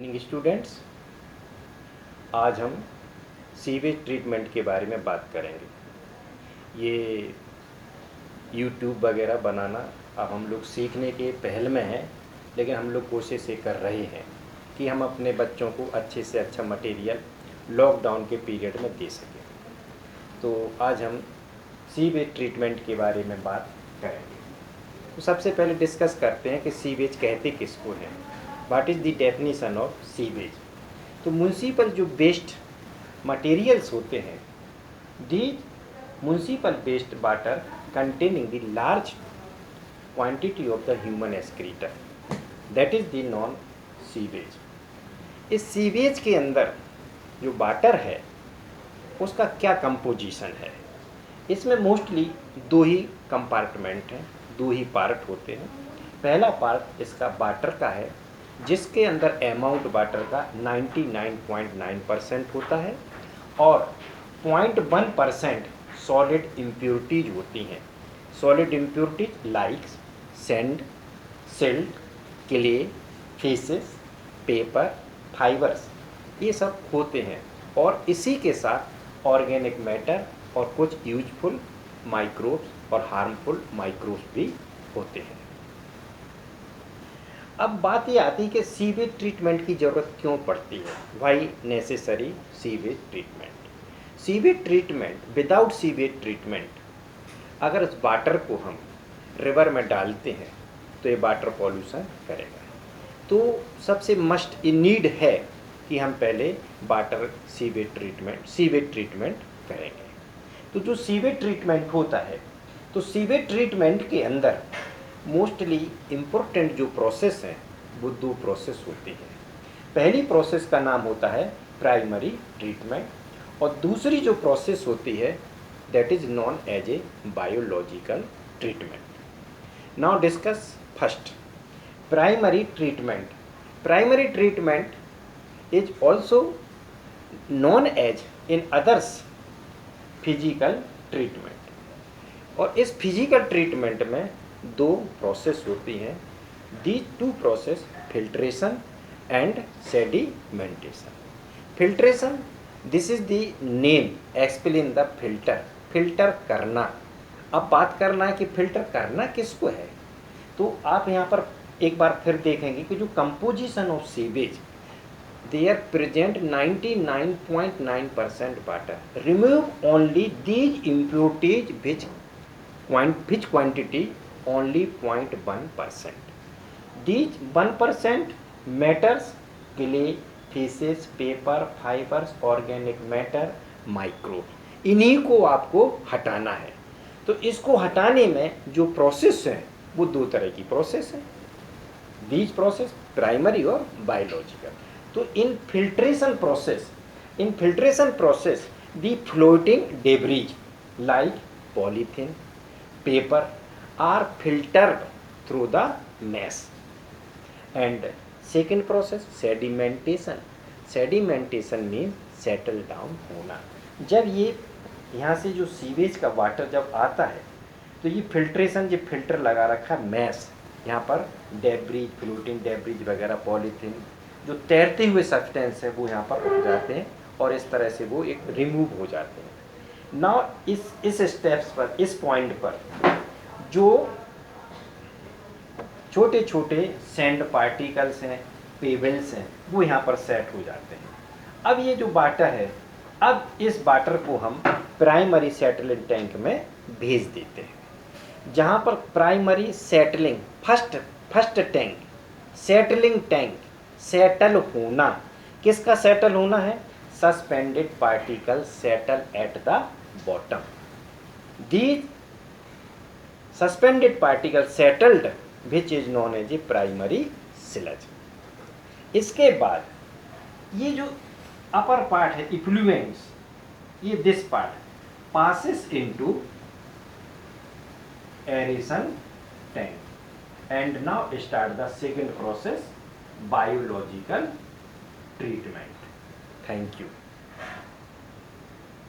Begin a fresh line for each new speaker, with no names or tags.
Evening students, आज हम sewage treatment के बारे में बात करेंगे। ये यूट्यूब वगैरह बनाना अब हम लोग सीखने के पहल में हैं, लेकिन हम लोग कोशिश ये कर रहे हैं कि हम अपने बच्चों को अच्छे से अच्छा मटेरियल लॉकडाउन के पीरियड में दे सकें। तो आज हम सीवेज ट्रीटमेंट के बारे में बात करेंगे। तो सबसे पहले डिस्कस करते हैं कि सीवेज कहते किसको हैं। What is the definition of sewage. तो म्यूनसिपल जो वेस्ट मटेरियल्स होते हैं, the municipal waste water containing the large quantity of the human excreta, that is the non sewage. इस सीवेज के अंदर जो वाटर है उसका क्या कंपोजिशन है। इसमें मोस्टली दो ही कंपार्टमेंट हैं, दो ही पार्ट होते हैं। पहला पार्ट इसका वाटर का है, जिसके अंदर अमाउंट वाटर का 99.9% होता है और 0.1% सॉलिड इम्प्योरिटीज होती हैं। Solid impurities like sand, silt, clay, faces, paper, fibres, ये सब होते हैं। और इसी के साथ ऑर्गेनिक मैटर और कुछ यूजफुल माइक्रोब्स और हार्मफुल माइक्रोब्स भी होते हैं। अब बात ये आती है कि सीवेज ट्रीटमेंट की ज़रूरत क्यों पड़ती है। Why necessary sewage treatment. Sewage treatment, without sewage treatment अगर इस वाटर को हम रिवर में डालते हैं तो ये वाटर पॉल्यूशन करेगा। तो सबसे मस्ट इन नीड है कि हम पहले वाटर सीवेज ट्रीटमेंट करेंगे। तो जो सीवेज ट्रीटमेंट होता है, तो सीवेज ट्रीटमेंट के अंदर मोस्टली इम्पोर्टेंट जो प्रोसेस हैं वो दो प्रोसेस होती हैं। पहली प्रोसेस का नाम होता है प्राइमरी ट्रीटमेंट और दूसरी जो प्रोसेस होती है that is known as a biological treatment. Now discuss first primary treatment. Primary treatment is also known as in others physical treatment. और इस फिजिकल ट्रीटमेंट में दो प्रोसेस होती हैं। These two process filtration and sedimentation. Filtration, this is the name explain the filter. Filter करना। अब बात करना है कि फिल्टर करना किसको है। तो आप यहाँ पर एक बार फिर देखेंगे कि जो composition of sewage, they are present 99.9% water. Remove only these impurities which quantity only 0.1%. These 1% matters, clay, feces, paper, fibers, organic matter, microbe. इन्हीं को आपको हटाना है। तो इसको हटाने में जो प्रोसेस है वो दो तरह की प्रोसेस है। These प्रोसेस प्राइमरी और बायोलॉजिकल। तो in filtration process the floating debris like polythene, paper are filtered through the mesh. And second process sedimentation. Sedimentation mean settle down होना। जब ये यहाँ से जो सीवेज का वाटर जब आता है तो ये फिल्ट्रेशन, जो फिल्टर लगा रखा मैस, यहाँ पर डेब्रीज, फ्लोटिंग डेब्रीज वगैरह, पॉलीथीन, जो तैरते हुए सब्सटेंस है वो यहाँ पर उठ जाते हैं और इस तरह से वो एक रिमूव हो जाते हैं। नाउ इस स्टेप्स पर, इस पॉइंट पर जो छोटे छोटे सैंड पार्टिकल्स हैं, पेबल्स हैं, वो यहाँ पर सेट हो जाते हैं। अब ये जो वाटर है, अब इस वाटर को हम प्राइमरी सेटलिंग टैंक में भेज देते हैं, जहाँ पर primary settling first tank settling tank settle होना। किसका सेटल होना है? Suspended particle settle at the bottom. The suspended particle settled which is known as a primary sludge. इसके बाद ये जो अपर पार्ट है इफ्लुएंस, ये this part passes into aeration tank and now start the second process, biological treatment. Thank you.